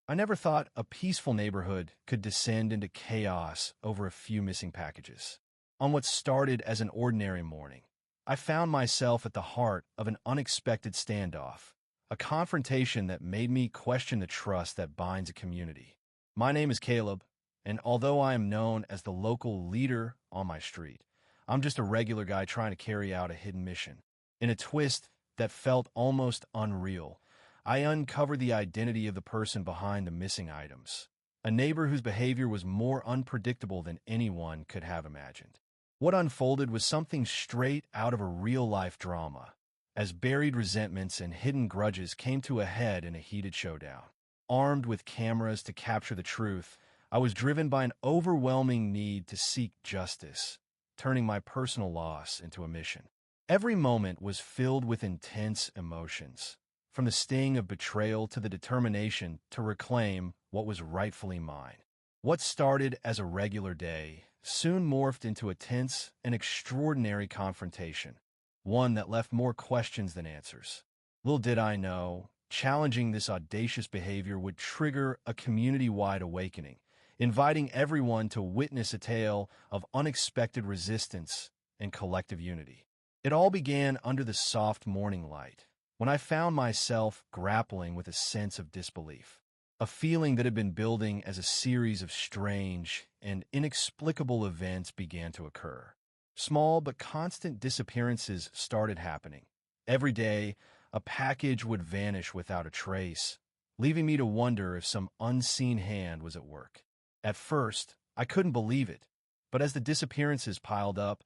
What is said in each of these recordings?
I never thought a peaceful neighborhood could descend into chaos over a few missing packages. On what started as an ordinary morning, I found myself at the heart of an unexpected standoff, a confrontation that made me question the trust that binds a community. My name is Caleb, and although I am known as the local leader on my street, I'm just a regular guy trying to carry out a hidden mission. In a twist that felt almost unreal, I uncovered the identity of the person behind the missing items, a neighbor whose behavior was more unpredictable than anyone could have imagined. What unfolded was something straight out of a real-life drama, as buried resentments and hidden grudges came to a head in a heated showdown. Armed with cameras to capture the truth, I was driven by an overwhelming need to seek justice, turning my personal loss into a mission. Every moment was filled with intense emotions, from the sting of betrayal to the determination to reclaim what was rightfully mine. What started as a regular day soon morphed into a tense and extraordinary confrontation, one that left more questions than answers. Little did I know, challenging this audacious behavior would trigger a community-wide awakening, inviting everyone to witness a tale of unexpected resistance and collective unity. It all began under the soft morning light, when I found myself grappling with a sense of disbelief, a feeling that had been building as a series of strange and inexplicable events began to occur. Small but constant disappearances started happening. Every day, a package would vanish without a trace, leaving me to wonder if some unseen hand was at work. At first, I couldn't believe it, but as the disappearances piled up,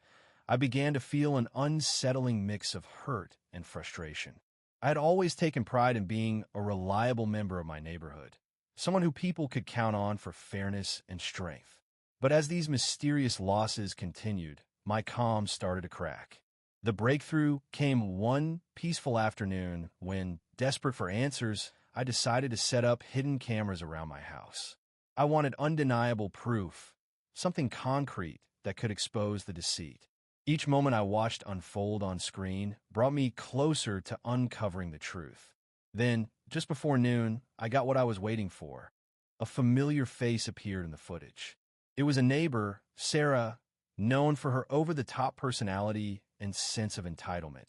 I began to feel an unsettling mix of hurt and frustration. I had always taken pride in being a reliable member of my neighborhood, someone who people could count on for fairness and strength. But as these mysterious losses continued, my calm started to crack. The breakthrough came one peaceful afternoon when, desperate for answers, I decided to set up hidden cameras around my house. I wanted undeniable proof, something concrete that could expose the deceit. Each moment I watched unfold on screen brought me closer to uncovering the truth. Then, just before noon, I got what I was waiting for. A familiar face appeared in the footage. It was a neighbor, Sarah, known for her over-the-top personality and sense of entitlement,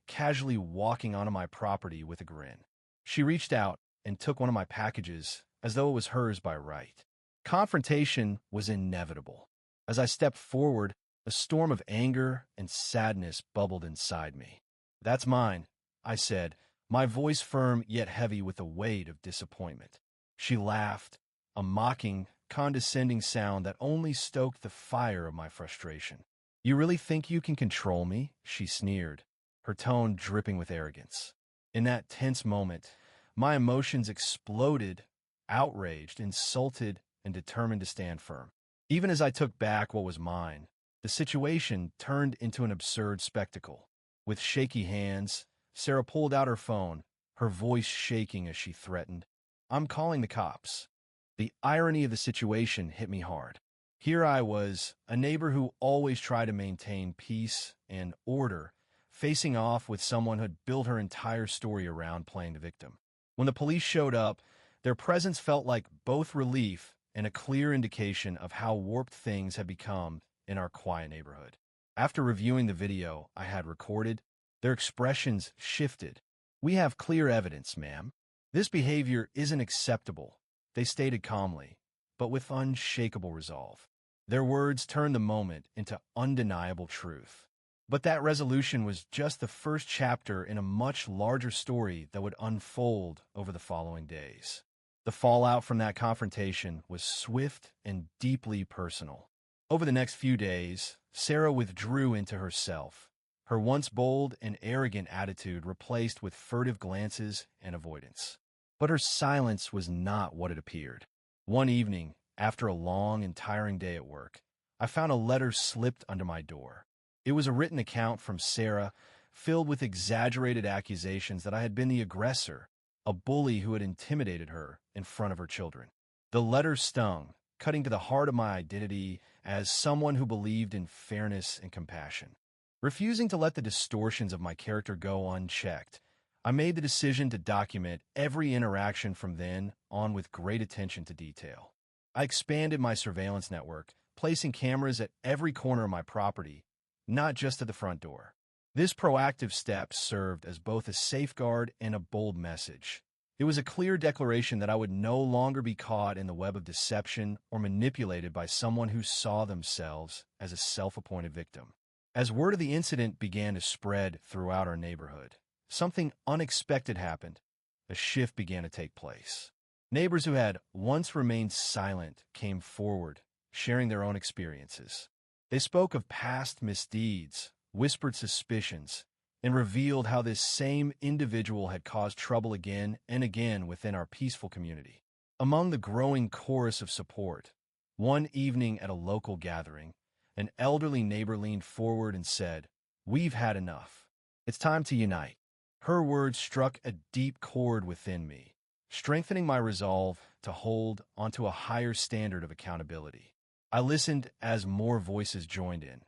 casually walking onto my property with a grin. She reached out and took one of my packages as though it was hers by right. Confrontation was inevitable. As I stepped forward, a storm of anger and sadness bubbled inside me. "That's mine," I said, my voice firm yet heavy with the weight of disappointment. She laughed, a mocking, condescending sound that only stoked the fire of my frustration. "You really think you can control me?" she sneered, her tone dripping with arrogance. In that tense moment, my emotions exploded, outraged, insulted, and determined to stand firm. Even as I took back what was mine, the situation turned into an absurd spectacle. With shaky hands, Sarah pulled out her phone, her voice shaking as she threatened, "I'm calling the cops." The irony of the situation hit me hard. Here I was, a neighbor who always tried to maintain peace and order, facing off with someone who had built her entire story around playing the victim. When the police showed up, their presence felt like both relief and a clear indication of how warped things had become in our quiet neighborhood. After reviewing the video I had recorded, their expressions shifted. "We have clear evidence, ma'am. This behavior isn't acceptable," they stated calmly, but with unshakable resolve. Their words turned the moment into undeniable truth. But that resolution was just the first chapter in a much larger story that would unfold over the following days. The fallout from that confrontation was swift and deeply personal. Over the next few days, Sarah withdrew into herself, her once bold and arrogant attitude replaced with furtive glances and avoidance. But her silence was not what it appeared. One evening, after a long and tiring day at work, I found a letter slipped under my door. It was a written account from Sarah, filled with exaggerated accusations that I had been the aggressor, a bully who had intimidated her in front of her children. The letter stung, cutting to the heart of my identity as someone who believed in fairness and compassion. Refusing to let the distortions of my character go unchecked, I made the decision to document every interaction from then on with great attention to detail. I expanded my surveillance network, placing cameras at every corner of my property, not just at the front door. This proactive step served as both a safeguard and a bold message. It was a clear declaration that I would no longer be caught in the web of deception or manipulated by someone who saw themselves as a self-appointed victim. As word of the incident began to spread throughout our neighborhood, something unexpected happened. A shift began to take place. Neighbors who had once remained silent came forward, sharing their own experiences. They spoke of past misdeeds, whispered suspicions, and revealed how this same individual had caused trouble again and again within our peaceful community. Among the growing chorus of support, one evening at a local gathering, an elderly neighbor leaned forward and said, "We've had enough. It's time to unite." Her words struck a deep chord within me, strengthening my resolve to hold onto a higher standard of accountability. I listened as more voices joined in,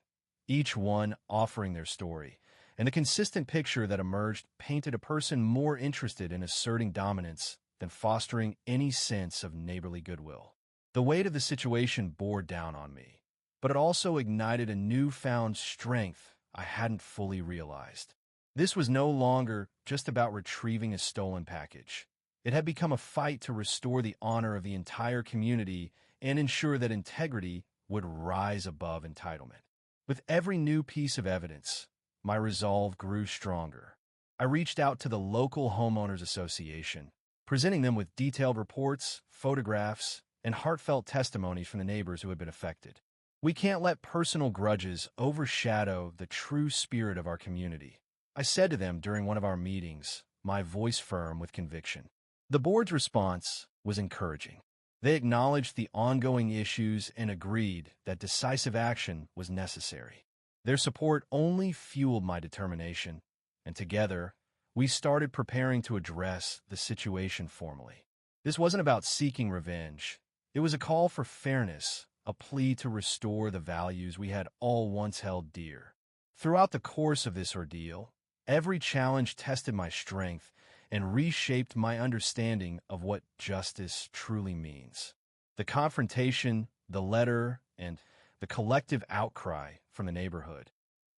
each one offering their story, and the consistent picture that emerged painted a person more interested in asserting dominance than fostering any sense of neighborly goodwill. The weight of the situation bore down on me, but it also ignited a newfound strength I hadn't fully realized. This was no longer just about retrieving a stolen package. It had become a fight to restore the honor of the entire community and ensure that integrity would rise above entitlement. With every new piece of evidence, my resolve grew stronger. I reached out to the local homeowners association, presenting them with detailed reports, photographs, and heartfelt testimonies from the neighbors who had been affected. We can't let personal grudges overshadow the true spirit of our community, I said to them during one of our meetings, my voice firm with conviction. The board's response was encouraging. They acknowledged the ongoing issues and agreed that decisive action was necessary. Their support only fueled my determination, and together, we started preparing to address the situation formally. This wasn't about seeking revenge. It was a call for fairness, a plea to restore the values we had all once held dear. Throughout the course of this ordeal, every challenge tested my strength and reshaped my understanding of what justice truly means. The confrontation, the letter, and the collective outcry from the neighborhood.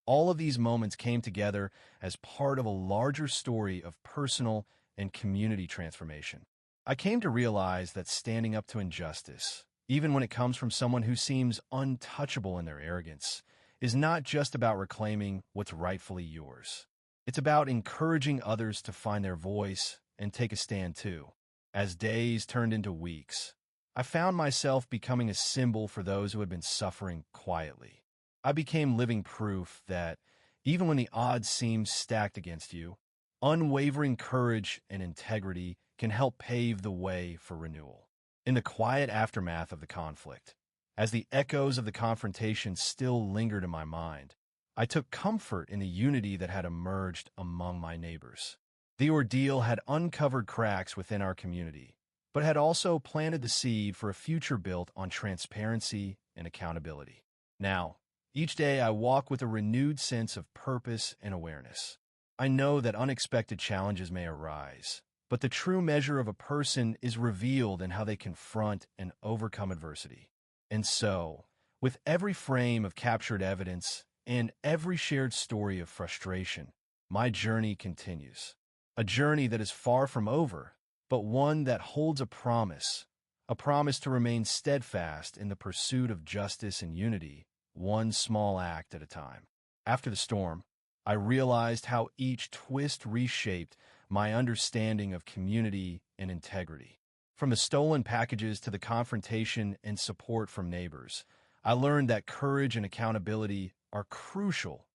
All of these moments came together as part of a larger story of personal and community transformation. I came to realize that standing up to injustice, even when it comes from someone who seems untouchable in their arrogance, is not just about reclaiming what's rightfully yours. It's about encouraging others to find their voice and take a stand too. As days turned into weeks, I found myself becoming a symbol for those who had been suffering quietly. I became living proof that, even when the odds seem stacked against you, unwavering courage and integrity can help pave the way for renewal. In the quiet aftermath of the conflict, as the echoes of the confrontation still lingered in my mind, I took comfort in the unity that had emerged among my neighbors. The ordeal had uncovered cracks within our community, but had also planted the seed for a future built on transparency and accountability. Now, each day I walk with a renewed sense of purpose and awareness. I know that unexpected challenges may arise, but the true measure of a person is revealed in how they confront and overcome adversity. And so, with every frame of captured evidence and every shared story of frustration, my journey continues. A journey that is far from over, but one that holds a promise to remain steadfast in the pursuit of justice and unity, one small act at a time. After the storm, I realized how each twist reshaped my understanding of community and integrity. From the stolen packages to the confrontation and support from neighbors, I learned that courage and accountability are crucial,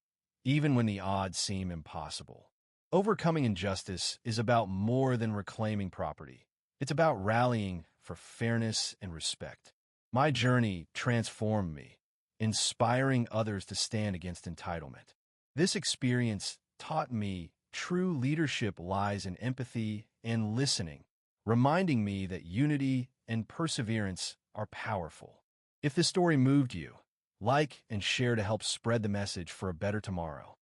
even when the odds seem impossible. Overcoming injustice is about more than reclaiming property. It's about rallying for fairness and respect. My journey transformed me, inspiring others to stand against entitlement. This experience taught me true leadership lies in empathy and listening, reminding me that unity and perseverance are powerful. If this story moved you, like and share to help spread the message for a better tomorrow.